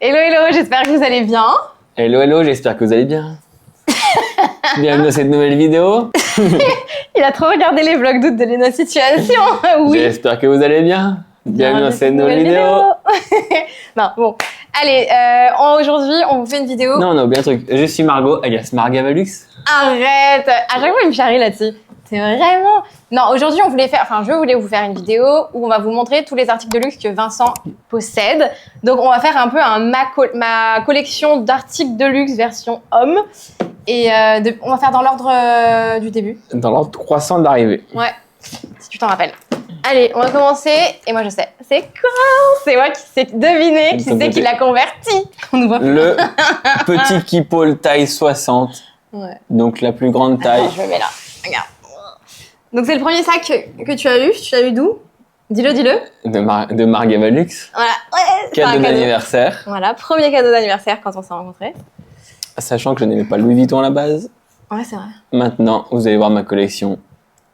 Hello, hello, j'espère que vous allez bien. Hello, hello, j'espère que vous allez bien. Bienvenue dans cette nouvelle vidéo. Il a trop regardé les vlogs d'août de Leno Situation. Oui. J'espère que vous allez bien. Bienvenue dans cette nouvelle vidéo. Non, bon. Allez, aujourd'hui, on vous fait une vidéo. Non, on a oublié un truc. Je suis Margot, alias Margavalux. Arrête. À chaque fois, il me charrie là-dessus. C'est vraiment... Non, aujourd'hui, je voulais vous faire une vidéo où on va vous montrer tous les articles de luxe que Vincent possède. Donc, on va faire un peu ma collection d'articles de luxe version homme. Et on va faire dans l'ordre du début. Dans l'ordre croissant d'arrivée. Ouais, si tu t'en rappelles. Allez, on va commencer. Et moi, je sais. C'est quoi? C'est moi qui sais deviner, qui sais qui l'a converti. On nous voit plus. Le petit Keepall taille 60. Ouais. Donc la plus grande taille. Attends, je le mets là. Regarde. Donc, c'est le premier sac que tu as eu. Tu l'as eu d'où? Dis-le. De Margavalux. Voilà. Ouais, Cadeau d'anniversaire. Voilà, premier cadeau d'anniversaire quand on s'est rencontrés. Sachant que je n'aimais pas Louis Vuitton à la base. Ouais, c'est vrai. Maintenant, vous allez voir ma collection.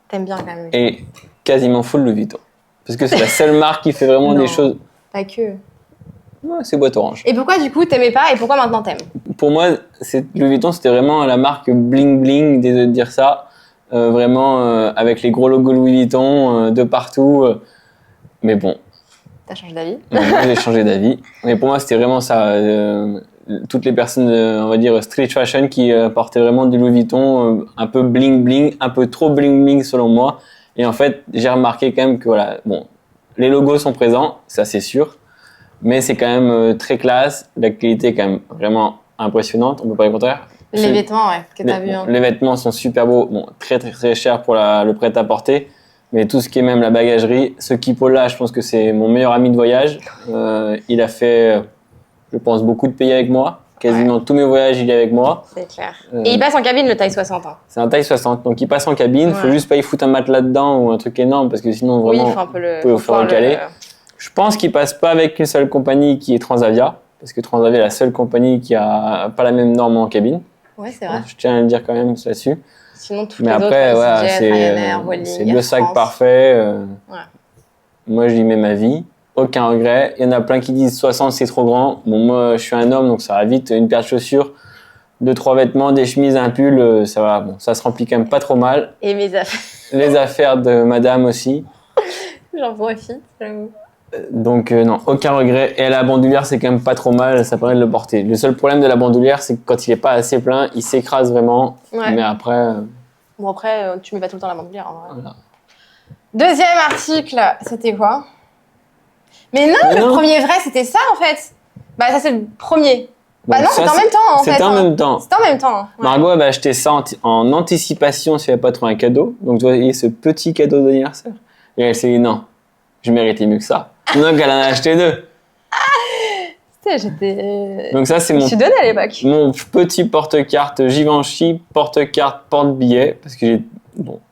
T'aimes bien quand même. Et quasiment full Louis Vuitton. Parce que c'est la seule marque qui fait vraiment des choses. Pas que. Ouais, c'est boîte orange. Et pourquoi du coup t'aimais pas et pourquoi maintenant t'aimes? Pour moi, Louis Vuitton, c'était vraiment la marque bling bling, désolé de dire ça. Vraiment avec les gros logos Louis Vuitton de partout. Mais bon. T'as changé d'avis? Moi, j'ai changé d'avis. Mais pour moi, c'était vraiment ça. Toutes les personnes, on va dire, street fashion qui portaient vraiment du Louis Vuitton, un peu bling bling, un peu trop bling bling selon moi. Et en fait, j'ai remarqué quand même que voilà, bon, les logos sont présents, ça c'est sûr. Mais c'est quand même très classe. La qualité est quand même vraiment impressionnante. On peut pas dire le contraire. Les vêtements, ouais, que t'as vu. Hein. Les vêtements sont super beaux. Bon, très très très cher pour le prêt-à-porter. Mais tout ce qui est même la bagagerie, ce Keepall-là, je pense que c'est mon meilleur ami de voyage. Il a fait, je pense, beaucoup de pays avec moi. Quasiment tous mes voyages, il est avec moi. C'est clair. Et il passe en cabine le taille 60. Hein. C'est un taille 60. Donc il passe en cabine. Il faut juste pas y foutre un matelas dedans ou un truc énorme parce que sinon vraiment, il faut un peu vous pouvez vous faire recaler. Je pense qu'il passe pas avec une seule compagnie qui est Transavia. Parce que Transavia est la seule compagnie qui a pas la même norme en cabine. Ouais, c'est vrai. Je tiens à le dire quand même là-dessus. Sinon, toutes mais les après, autres, voilà, c'est le sac parfait. Ouais. Moi, j'y mets ma vie. Aucun regret. Il y en a plein qui disent 60, c'est trop grand. Bon, moi, je suis un homme, donc ça va vite. Une paire de chaussures, 2-3 vêtements, des chemises, un pull, ça va. Bon, ça se remplit quand même pas trop mal. Et mes affaires. Les affaires de madame aussi. J'en profite, j'avoue. Donc non, aucun regret. Et la bandoulière, c'est quand même pas trop mal, ça permet de le porter. Le seul problème de la bandoulière, c'est que quand il est pas assez plein, il s'écrase vraiment. Ouais. Mais après... Bon après, tu mets pas tout le temps la bandoulière. En vrai. Voilà. Deuxième article, c'était quoi? Mais non, le premier vrai, c'était ça en fait. Bah ça c'est le premier. Bon, bah non, c'était en même temps en fait. C'était en même temps. C'était en même temps. Ouais. Margot avait acheté ça en anticipation si elle n'avait pas trouvé un cadeau. Donc tu vois, il y a ce petit cadeau d'anniversaire. Et elle s'est dit non, je méritais mieux que ça. Donc elle en a acheté 2. Donc ça c'est je suis donné à l'époque. Mon petit porte-carte Givenchy, porte-carte, porte-billets. Parce que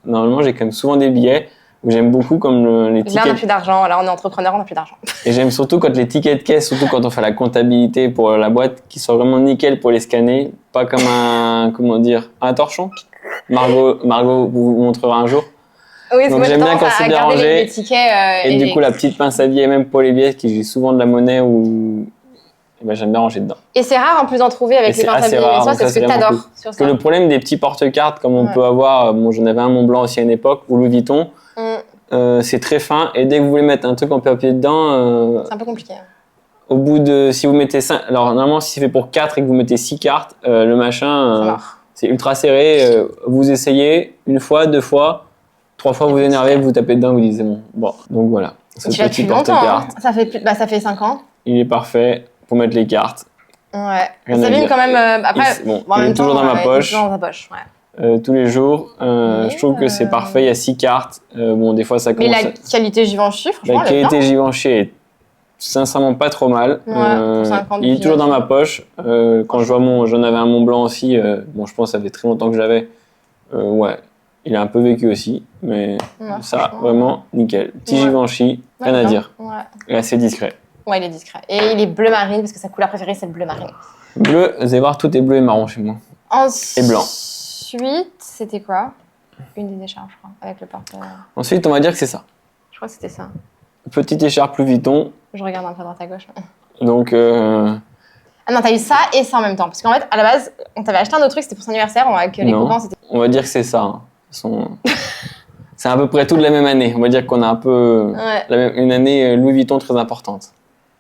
normalement j'ai quand même souvent des billets où j'aime beaucoup comme les tickets. Là on n'a plus d'argent, là on est entrepreneur, on n'a plus d'argent. Et j'aime surtout quand les tickets de caisse, surtout quand on fait la comptabilité pour la boîte, qui sont vraiment nickel pour les scanner. Pas comme un torchon. Margot vous montrera un jour. Oui, donc j'aime bien quand c'est bien rangé. Les tickets, et du coup la petite pince à billets, même pour les billets, qui j'ai souvent de la monnaie ou j'aime bien ranger dedans. Et c'est rare en plus d'en trouver avec les pinces à billets. Toi, c'est ce que t'adores sur ça. Parce que le problème des petits porte-cartes comme on peut avoir, j'en avais un Montblanc aussi à une époque, ou Louis Vuitton, c'est très fin et dès que vous voulez mettre un truc en papier dedans, c'est un peu compliqué. Au bout de, si vous mettez 5, alors normalement si c'est fait pour 4 et que vous mettez 6 cartes, le machin, c'est ultra serré. Vous essayez une fois, 2 fois, 3 fois, vous vous énervez, vous tapez dedans, vous dites bon, donc voilà. Tu l'as depuis longtemps, hein. Ça fait 5 ans. Il est parfait pour mettre les cartes. Ouais. Ça s'abîme quand même. Après, il est toujours dans ma poche. Toujours dans ta poche, ouais. Tous les jours. Je trouve que c'est parfait. Il y a 6 cartes. Des fois, ça commence. Mais la qualité Givenchy, franchement, la qualité Givenchy est sincèrement pas trop mal. Il est toujours dans ma poche. Quand j'en avais un Montblanc aussi. Je pense que ça fait très longtemps que je l'avais. Il a un peu vécu aussi. Mais ça, vraiment, nickel. Petit Givenchy, rien à dire. Et assez discret. Ouais, il est discret. Et il est bleu marine parce que sa couleur préférée, c'est le bleu marine. Bleu, vous allez voir, tout est bleu et marron chez moi. Et blanc. Ensuite, c'était quoi? Une des écharpes, je crois, avec le porte. Ensuite, on va dire que c'est ça. Je crois que c'était ça. Petite écharpe Louis Vuitton. Je regarde un peu à droite à gauche. Donc, Ah non, t'as eu ça et ça en même temps. Parce qu'en fait, à la base, on t'avait acheté un autre truc, c'était pour son anniversaire, avec les Non. copains, c'était... On va dire que c'est ça. Hein. C'est à peu près tout de la même année. On va dire qu'on a un peu une année Louis Vuitton très importante.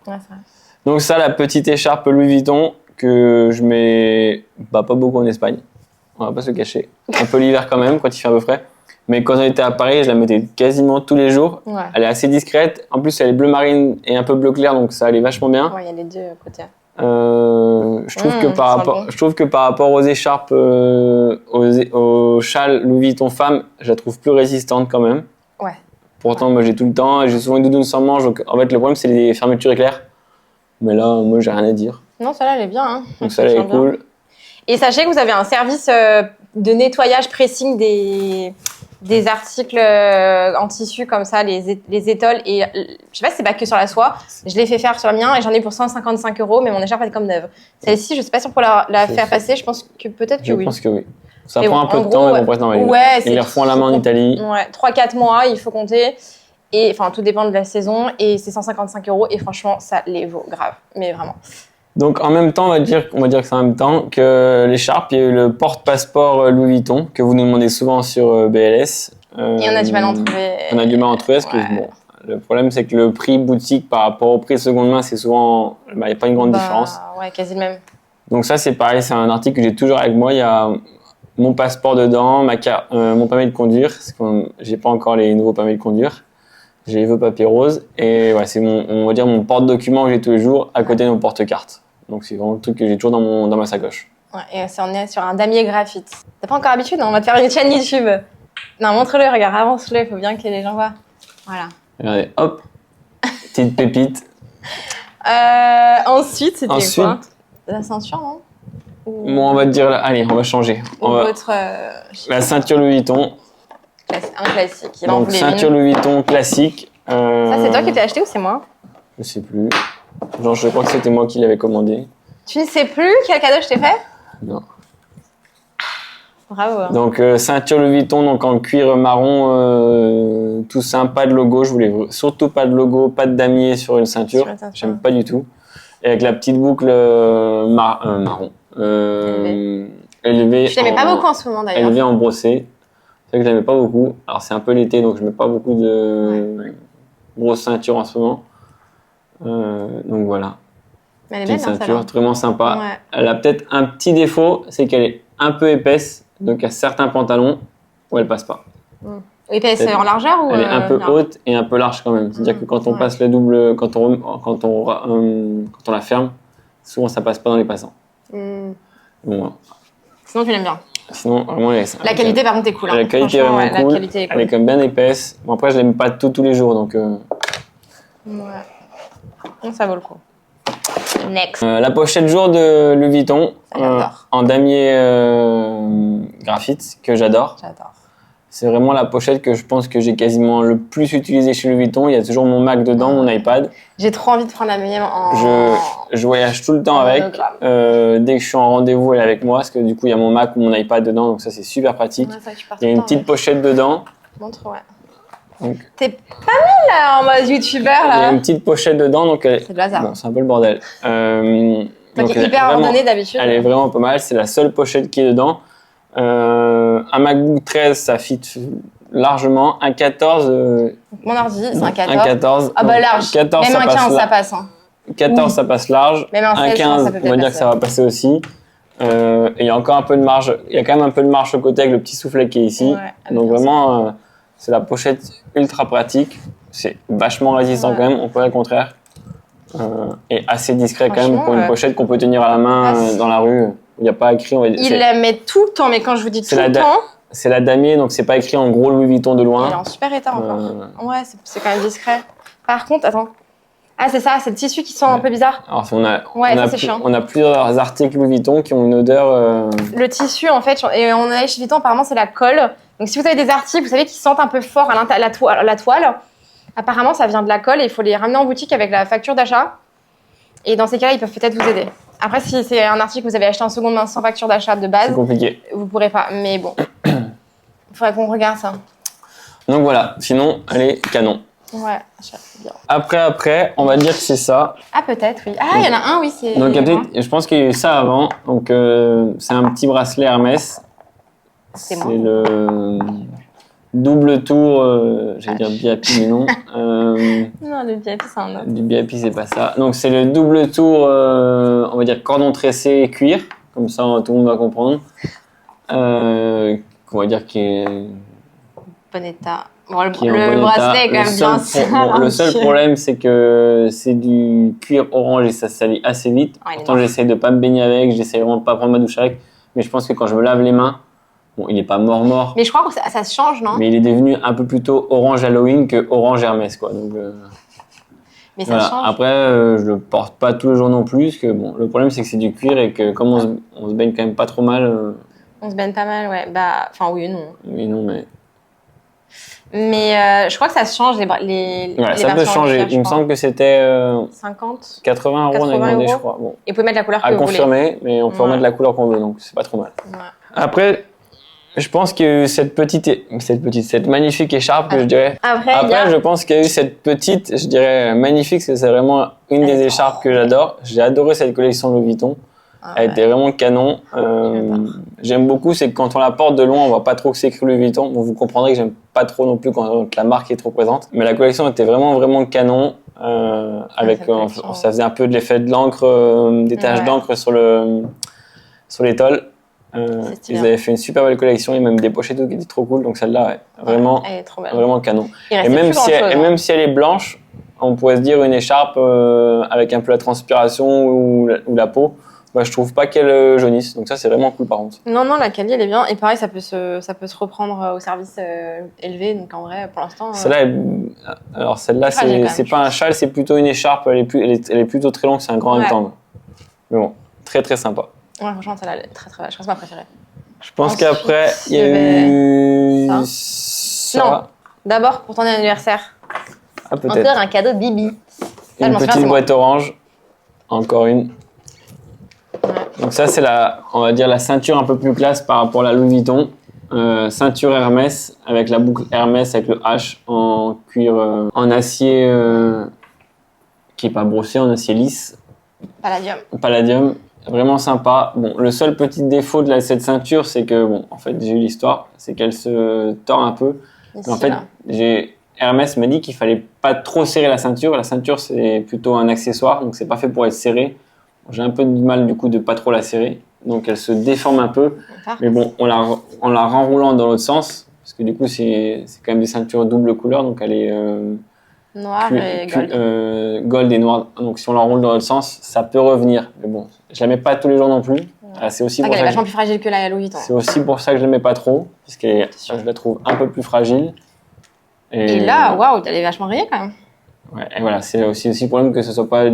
Ouais, c'est vrai. Donc ça, la petite écharpe Louis Vuitton que je mets pas beaucoup en Espagne. On va pas se le cacher. Un peu l'hiver quand même, quand il fait un peu frais. Mais quand on était à Paris, je la mettais quasiment tous les jours. Ouais. Elle est assez discrète. En plus, elle est bleu marine et un peu bleu clair, donc ça allait vachement bien. Ouais, il y a les deux côtés. Je trouve que par rapport aux écharpes, aux châles Louis Vuitton femme, je la trouve plus résistante quand même. Ouais. Pourtant, moi j'ai tout le temps, j'ai souvent une doudoune sans manche. Donc, en fait, le problème c'est les fermetures éclair. Mais là, moi j'ai rien à dire. Non, celle-là, elle est bien. Hein. Donc celle-là elle est cool. Et sachez que vous avez un service de nettoyage pressing des articles en tissu comme ça, les étoiles. Et je sais pas si c'est pas que sur la soie. Je l'ai fait faire sur le mien et j'en ai pour 155 €, mais mon écharpe est comme neuve. Celle-ci, je sais pas si on peut la faire passer. Je pense que peut-être que oui. Je pense que oui. Ça Mais prend bon, un peu en de gros, temps, mais bon, presque normal. ouais, Ils les refont à la main en Italie. Ouais, 3-4 mois, il faut compter. Et enfin, tout dépend de la saison. Et c'est 155 €. Et franchement, ça les vaut grave. Mais vraiment. Donc en même temps, on va dire que c'est en même temps que l'écharpe, il y a eu le porte-passeport Louis Vuitton que vous nous demandez souvent sur BLS. Et on a du mal à en trouver. On a du mal à en trouver parce que bon, le problème c'est que le prix boutique par rapport au prix seconde main, c'est souvent, il n'y a pas une grande différence. Ouais, quasi le même. Donc ça c'est pareil, c'est un article que j'ai toujours avec moi. Il y a mon passeport dedans, mon permis de conduire, parce que j'ai pas encore les nouveaux permis de conduire. J'ai les vœux papier rose et ouais, c'est on va dire mon porte-document que j'ai tous les jours à côté de mon porte-carte. Donc c'est vraiment le truc que j'ai toujours dans ma sacoche. Ouais, et on est sur un damier graphite. T'as pas encore l'habitude? On va te faire une chaîne YouTube. Non, montre-le, regarde, avance-le, il faut bien que les gens voient. Voilà. Regardez, hop, petite pépite. Ensuite, c'était quoi? La ceinture, non? Bon, on va te dire, allez, on va changer. La ceinture Louis Vuitton. Un classique. Donc ceinture Louis Vuitton classique. Ça, c'est toi qui t'as acheté ou c'est moi? Je sais plus. Genre, je crois que c'était moi qui l'avais commandé. Tu ne sais plus quel cadeau je t'ai fait? Non. Bravo. Hein. Donc ceinture Louis Vuitton, donc en cuir marron, tout simple, pas de logo. Je voulais surtout pas de logo, pas de damier sur une ceinture. J'aime pas du tout. Et avec la petite boucle marron. Élevée. Je l'aimais pas beaucoup en ce moment d'ailleurs. Élevée en brossé. C'est vrai que je l'aimais pas beaucoup. Alors c'est un peu l'été, donc je mets pas beaucoup de grosses ceintures en ce moment. Donc voilà. Mais elle est petite belle, ceinture, vraiment sympa. Ouais. Elle a peut-être un petit défaut, c'est qu'elle est un peu épaisse. Donc il y a certains pantalons où elle passe pas. Épaisse en largeur ou elle est un peu haute et un peu large quand même. C'est-à-dire que quand on passe le double, quand on la ferme, souvent ça passe pas dans les passants. Bon, voilà. Sinon tu l'aimes bien. Sinon vraiment la qualité par contre est cool. Hein. La qualité est vraiment cool. Elle est quand même bien épaisse. Bon après je l'aime pas tous les jours donc. Ouais. Ça vaut le coup. Next. La pochette jour de Louis Vuitton en damier graphite que j'adore. C'est vraiment la pochette que je pense que j'ai quasiment le plus utilisée chez Louis Vuitton. Il y a toujours mon Mac dedans, mon iPad. J'ai trop envie de prendre la mienne en... Je voyage tout le temps avec. Dès que je suis en rendez-vous, elle est avec moi parce que du coup, il y a mon Mac ou mon iPad dedans. Donc ça, c'est super pratique. Il y a une petite pochette dedans. Montre, ouais. Donc, t'es pas mal là en mode youtubeur là. Il y a une petite pochette dedans. Donc c'est de hasard. Bon, c'est un peu le bordel. Donc elle est hyper ordonnée d'habitude. Elle est vraiment pas mal. C'est la seule pochette qui est dedans. Un MacBook 13, ça fit largement. Un 14. Mon ordi, c'est un 14. Un 14. Ah bah large. 14, même un 15, ça passe. Hein. 14, ça passe large. Même un 16, 15, ça peut on va dire que ça va passer aussi. Et il y a encore un peu de marge. Il y a quand même un peu de marge au côté avec le petit soufflet qui est ici. Ouais, donc vraiment, c'est la pochette ultra pratique. C'est vachement résistant quand même, on peut dire le contraire. Et assez discret quand même pour une pochette qu'on peut tenir à la main dans la rue. Il n'y a pas écrit. Il la met tout le temps, mais quand je vous dis tout le temps. C'est la damier, donc c'est pas écrit en gros Louis Vuitton de loin. Il est en super état encore. Ouais, c'est quand même discret. Par contre, attends. Ah, c'est ça, c'est le tissu qui sent un peu bizarre. Alors, on a plusieurs articles Louis Vuitton qui ont une odeur. Le tissu, en fait, et on a chez Vuitton, apparemment, c'est la colle. Donc, si vous avez des articles, vous savez, qui sentent un peu fort à la toile, apparemment, ça vient de la colle et il faut les ramener en boutique avec la facture d'achat. Et dans ces cas-là, ils peuvent peut-être vous aider. Après, si c'est un article que vous avez acheté en seconde main sans facture d'achat de base, c'est compliqué. Vous pourrez pas. Mais bon, il faudrait qu'on regarde ça. Donc voilà, sinon, elle est canon. Ouais, c'est bien. Après, on va dire que c'est ça. Ah, peut-être, oui. Ah, il y en a un, oui, c'est. Donc, je pense qu'il y a eu ça avant. Donc, c'est un petit bracelet Hermès. C'est C'est moi. le double tour, j'allais dire BIP, mais non. Non, le VIP, c'est un autre. Du BIP, c'est pas ça. Donc, c'est le double tour, on va dire cordon tressé cuir. Comme ça, tout le monde va comprendre. On va dire qu'il est Bon état. Bon, qui est en le bon bracelet est état. quand même bien sale. Le seul problème, c'est que c'est du cuir orange et ça salit assez vite. Ouais, Pourtant, j'essaie de pas me baigner avec, j'essaie vraiment de pas prendre ma douche avec. Mais je pense que quand je me lave les mains, bon, il est pas mort, Mais je crois que ça se change, non? mais il est devenu un peu plutôt orange Halloween que orange Hermès, quoi. Donc, Mais ça voilà. change. Après, je le porte pas tous les jours non plus, parce que bon, le problème, c'est que c'est du cuir et que comme on se baigne quand même pas trop mal, On se baigne pas mal, ouais. Bah, enfin, oui et non. mais non, mais. Mais je crois que ça se change, les Voilà, ça peut versions en changer. cuir, je Il me crois. semble que c'était 50. 80 € on a 80 demandé, €. je crois. Bon, Et vous pouvez mettre la couleur à que vous voulez. confirmer, mais on peut Ouais. remettre la couleur qu'on veut, donc c'est pas trop mal. Ouais. Après, je pense qu'il y a eu cette magnifique écharpe que je dirais. Après, il y a... Après, je pense qu'il y a eu cette petite, je dirais magnifique, parce que c'est vraiment une Elle des est écharpes que j'adore. J'ai adoré cette collection Louis Vuitton. Ah, Elle ouais. était vraiment canon. J'aime beaucoup, c'est que quand on la porte de loin, on voit pas trop que c'est écrit Louis Vuitton. Bon, vous comprendrez que j'aime pas trop non plus quand la marque est trop présente. Mais la collection était vraiment canon. Avec, ça faisait un peu de l'effet de l'encre, des taches d'encre sur l'étole. Ils avaient fait une super belle collection, et même des pochettes qui étaient trop cool. Donc celle-là, ouais, vraiment, elle est trop belle. vraiment canon. Il Et restait même, plus grand-chose, même si elle est blanche, on pourrait se dire une écharpe avec un peu la transpiration ou la peau. Bah, je trouve pas qu'elle jaunisse, donc ça c'est vraiment cool par contre. Non, la quali, elle est bien. Et pareil, ça peut se reprendre au service élevé. Donc en vrai, pour l'instant. Celle-là, c'est pas un châle, c'est plutôt une écharpe. Elle est plutôt très longue, c'est un grand rectangle. Mais bon, très très sympa. Ouais, franchement, celle-là, elle est très très belle. Je pense que c'est ma préférée. Je pense qu'après, il y a eu. Ça. Non, d'abord pour ton anniversaire. Ah, peut-être. Encore un cadeau de Bibi. Ça, Une petite boîte orange. Encore une. Donc ça, c'est on va dire la ceinture un peu plus classe par rapport à la Louis Vuitton. Ceinture Hermès avec la boucle Hermès avec le H en cuir, en acier qui est pas brossé, en acier lisse. Palladium. Vraiment sympa. Bon, le seul petit défaut de cette ceinture, c'est que, bon, en fait, j'ai eu l'histoire, c'est qu'elle se tord un peu. Ici, en fait, Hermès m'a dit qu'il fallait pas trop serrer la ceinture. La ceinture, c'est plutôt un accessoire, donc c'est pas fait pour être serré. J'ai un peu de mal du coup de pas trop la serrer, donc elle se déforme un peu. Mais bon, en la renroulant dans l'autre sens, parce que du coup c'est quand même des ceintures double couleur, donc elle est noir et gold. Gold et noir. Donc si on l'enroule dans l'autre sens, ça peut revenir. Mais bon, je la mets pas tous les jours non plus. C'est aussi elle est vachement plus fragile que la Louis Vuitton. C'est aussi pour ça que je la mets pas trop, parce que je la trouve un peu plus fragile. Et là, waouh, elle est vachement rayée quand même. Ouais, et voilà, c'est aussi le problème que ce soit pas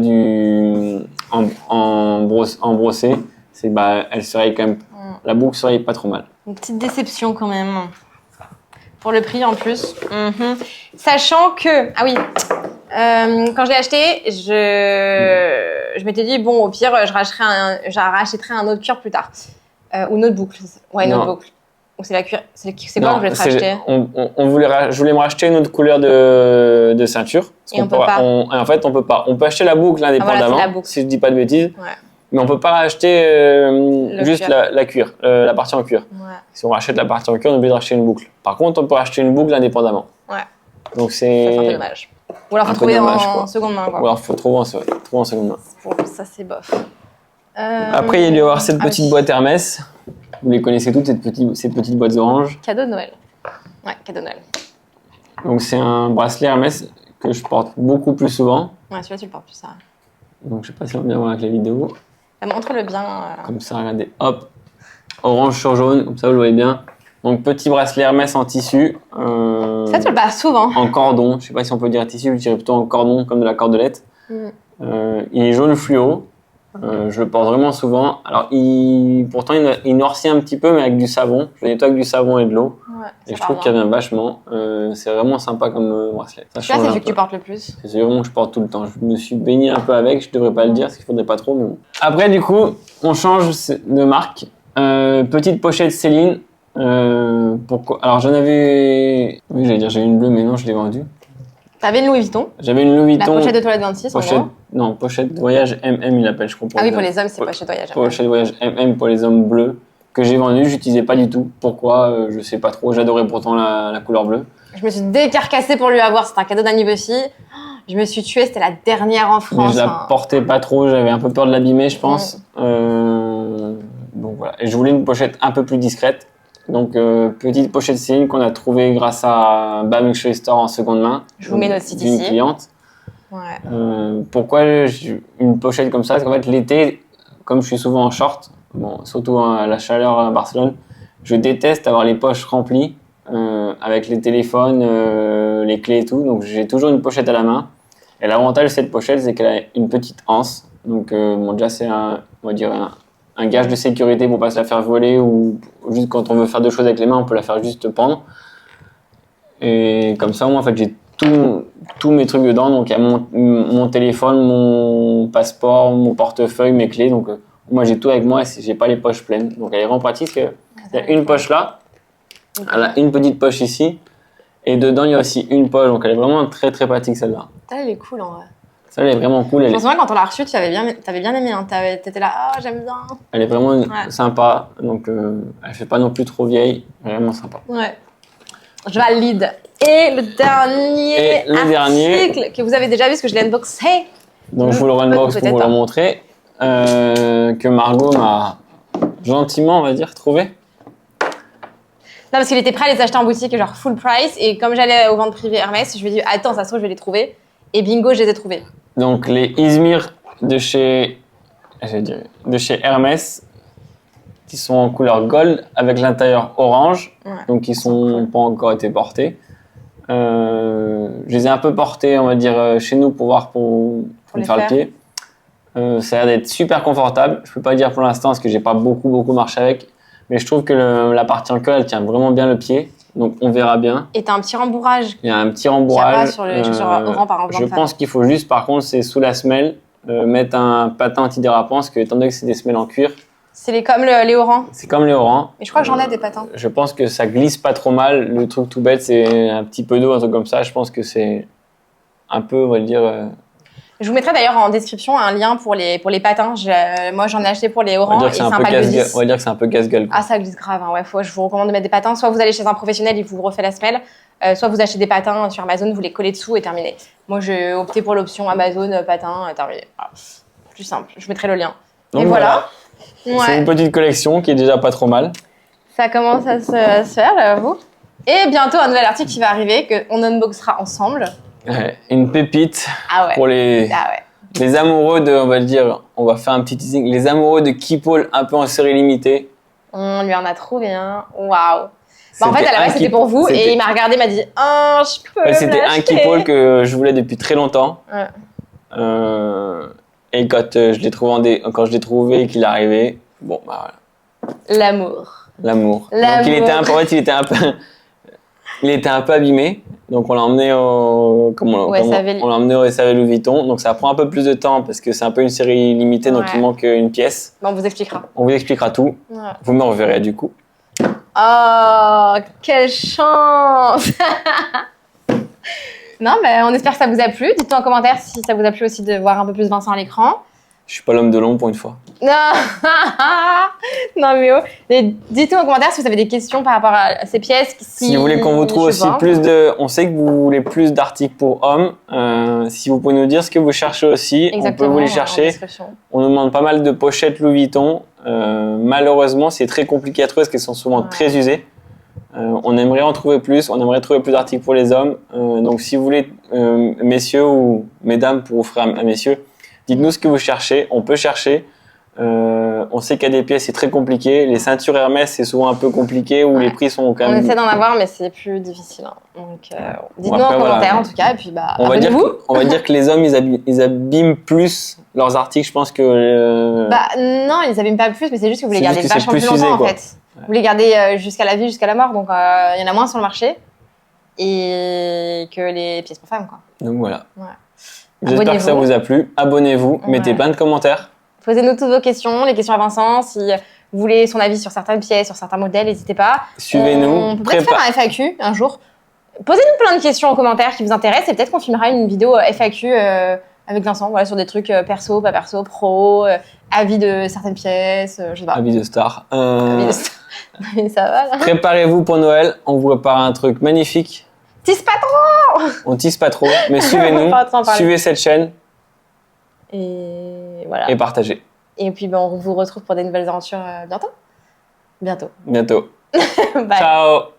en brossé, c'est elle se raye quand même. La boucle se raye pas trop mal. Une petite déception quand même. Pour le prix en plus. Sachant que, ah oui, quand je l'ai acheté, je m'étais dit bon, au pire, je rachèterai un autre cuir plus tard, ou une autre boucle. Ouais, une autre boucle. Ou c'est la cuir, c'est quoi que je vais te racheter. Je voulais me racheter une autre couleur de ceinture. Et on peut pas. En fait, on peut pas. On peut acheter la boucle indépendamment, si je dis pas de bêtises. Ouais. Mais on peut pas racheter juste la partie en cuir. Ouais. Si on rachète la partie en cuir, on est obligé de racheter une boucle. Par contre, on peut racheter une boucle indépendamment. Ouais. Donc c'est un peu dommage. Ou alors faut trouver en seconde main. Quoi. Ou alors faut trouver en seconde main. Ça c'est bof. Après, il y a dû y avoir cette petite boîte Hermès. Vous les connaissez toutes, ces petites boîtes oranges. Cadeau de Noël. Ouais, cadeau de Noël. Donc c'est un bracelet Hermès que je porte beaucoup plus souvent. Ouais, celui-là tu le portes plus ça. Donc je sais pas si on va bien voir avec la vidéo. Montre-le bien. Comme ça, regardez, hop, orange sur jaune, comme ça vous le voyez bien. Donc petit bracelet Hermès en tissu. Ça tu le passes souvent. En cordon, je sais pas si on peut dire tissu, je dirais plutôt en cordon comme de la cordelette. Il est jaune fluo. Je le porte vraiment souvent. Alors, pourtant, il noircit un petit peu, mais avec du savon. Je le nettoie avec du savon et de l'eau. Ouais, et je trouve qu'il revient vachement. C'est vraiment sympa comme bracelet. Ça c'est celui que tu portes le plus. C'est celui que je porte tout le temps. Je me suis baigné un peu avec, je devrais pas le dire, parce qu'il faudrait pas trop, mais bon. Après, du coup, on change de marque. Petite pochette Céline. Alors, j'en avais... Oui, j'allais dire, j'ai une bleue, mais non, je l'ai vendue. T'avais une Louis Vuitton. J'avais une Louis La Vuitton. pochette de toilette 26 en gros. Non, pochette voyage MM, il appelle, je comprends. Ah oui, pour les hommes, c'est pochette voyage. Pochette voyage MM pour les hommes bleus, que j'ai vendu, j'utilisais pas du tout. Pourquoi je sais pas trop. J'adorais pourtant la couleur bleue. Je me suis décarcassée pour lui avoir, c'était un cadeau d'anniversaire. Je me suis tuée, c'était la dernière en France. Mais je la portais pas trop, j'avais un peu peur de l'abîmer, je pense. Donc voilà. Et je voulais une pochette un peu plus discrète. Donc petite pochette Céline qu'on a trouvée grâce à Bam Luxury Store en seconde main. Je vous mets notre site d'une ici. cliente. Ouais. Pourquoi une pochette comme ça? Parce qu'en fait l'été, comme je suis souvent en short, bon, surtout à la chaleur à Barcelone, je déteste avoir les poches remplies avec les téléphones, les clés et tout. Donc j'ai toujours une pochette à la main. Et l'avantage de cette pochette, c'est qu'elle a une petite anse. Donc bon, déjà c'est on va dire un gage de sécurité pour pas se la faire voler, ou juste quand on veut faire deux choses avec les mains, on peut la faire juste pendre. Et comme ça, moi en fait j'ai tous mes trucs dedans. Donc il y a mon téléphone, mon passeport, mon portefeuille, mes clés. Donc moi j'ai tout avec moi et j'ai pas les poches pleines. Donc elle est vraiment pratique. Il y a une poche là, elle a une petite poche ici, et dedans il y a aussi une poche. Donc elle est vraiment très très pratique celle-là. Elle est cool en vrai. Celle-là elle est vraiment cool. Je me souviens quand on l'a reçue, tu avais bien aimé. Hein. T'étais là, ah j'aime bien. Elle est vraiment sympa. Donc elle fait pas non plus trop vieille. Vraiment sympa. Ouais. Je valide. Et le dernier article que vous avez déjà vu, parce que je l'ai unboxé. Donc je vous le unbox pour vous le montrer. Que Margot m'a gentiment, on va dire, trouvé. Non, parce qu'il était prêt à les acheter en boutique, genre full price. Et comme j'allais aux ventes privées Hermès, je lui ai dit, attends, ça se trouve, je vais les trouver. Et bingo, je les ai trouvés. Donc les Izmir de chez Hermès, qui sont en couleur gold avec l'intérieur orange, donc qui sont pas encore été portés. Je les ai un peu portés, on va dire, chez nous pour voir pour me faire le pied. Ça a l'air d'être super confortable. Je peux pas dire pour l'instant parce que j'ai pas beaucoup marché avec, mais je trouve que la partie en queue elle tient vraiment bien le pied. Donc on verra bien. Et t'as un petit rembourrage. Il y a un petit rembourrage. Sur les chaussures orange par exemple. Je pense qu'il faut juste, par contre, c'est sous la semelle, mettre un patin antidérapant, parce que étant donné que c'est des semelles en cuir. C'est comme les Oran. C'est comme les Oran. Et je crois que j'en ai des patins. Je pense que ça glisse pas trop mal. Le truc tout bête, c'est un petit peu d'eau, un truc comme ça. Je pense que c'est un peu, on va le dire. Je vous mettrai d'ailleurs en description un lien pour les patins. Moi, j'en ai acheté pour les Oran et c'est un pack de 10. On va dire que c'est un peu casse-gueule. Ah, ça glisse grave. Hein. Ouais, je vous recommande de mettre des patins. Soit vous allez chez un professionnel, il vous refait la semelle. Soit vous achetez des patins sur Amazon, vous les collez dessous et terminé. Moi, j'ai opté pour l'option Amazon patins, terminé. Ah, plus simple. Je mettrai le lien. Donc, et voilà. Ouais. C'est une petite collection qui est déjà pas trop mal. Ça commence à se faire, j'avoue. Et bientôt, un nouvel article qui va arriver, qu'on unboxera ensemble. Ouais, une pépite pour les amoureux de, on va le dire, on va faire un petit teasing, les amoureux de Keepall un peu en série limitée. On lui en a trouvé un. Waouh. En fait, à la base, c'était pour vous et il m'a regardé, il m'a dit « Oh, je peux C'était un Keepall que je voulais depuis très longtemps. Ouais. Et quand je l'ai trouvé et qu'il est arrivé, bon, bah voilà. L'amour. Donc il était un peu abîmé. Donc on l'a emmené au SAV Louis Vuitton. Donc ça prend un peu plus de temps parce que c'est un peu une série limitée, donc il manque une pièce. Bon, on vous expliquera. On vous expliquera tout. Ouais. Vous me reverrez du coup. Oh, quelle chance. Non, mais on espère que ça vous a plu. Dites-nous en commentaire si ça vous a plu aussi de voir un peu plus Vincent à l'écran. Je suis pas l'homme de l'ombre pour une fois. Non, non mais oh. Dites-nous en commentaire si vous avez des questions par rapport à ces pièces. Si vous voulez qu'on vous trouve aussi plus on sait que vous voulez plus d'articles pour hommes. Si vous pouvez nous dire ce que vous cherchez aussi, on peut vous les chercher. On nous demande pas mal de pochettes Louis Vuitton. Malheureusement, c'est très compliqué à trouver parce qu'elles sont souvent très usées. On aimerait en trouver plus. On aimerait trouver plus d'articles pour les hommes. Donc si vous voulez, messieurs ou mesdames, pour offrir à messieurs, dites-nous ce que vous cherchez, on peut chercher. On sait qu'il y a des pièces, c'est très compliqué. Les ceintures Hermès, c'est souvent un peu compliqué, où les prix sont quand même... On essaie d'en avoir, mais c'est plus difficile. Hein. Donc, dites-nous en commentaire, en tout cas, et puis abonnez-vous. On va dire que les hommes, ils abîment plus leurs articles, je pense que... non, ils abîment pas plus, mais c'est juste que vous les gardez vachement plus longtemps, en fait. Vous les gardez jusqu'à la vie, jusqu'à la mort, donc il y en a moins sur le marché et que les pièces pour femmes, quoi. Donc voilà. Ouais. J'espère que ça vous a plu. Abonnez-vous, mettez plein de commentaires. Posez-nous toutes vos questions, les questions à Vincent. Si vous voulez son avis sur certaines pièces, sur certains modèles, n'hésitez pas. Suivez-nous. On peut peut-être faire un FAQ un jour. Posez-nous plein de questions en commentaire qui vous intéressent et peut-être qu'on filmera une vidéo FAQ avec Vincent, voilà, sur des trucs perso, pas perso, pro, avis de certaines pièces, je sais pas. Avis de star. Avis de star. Mais ça va là. Préparez-vous pour Noël. On vous prépare un truc magnifique. Tisse pas trop. On tisse pas trop, mais suivez-nous. Pas trop en parler. Suivez cette chaîne Et voilà. et partagez. Et puis ben, on vous retrouve pour des nouvelles aventures bientôt. Bientôt. Bientôt. Bye. Ciao.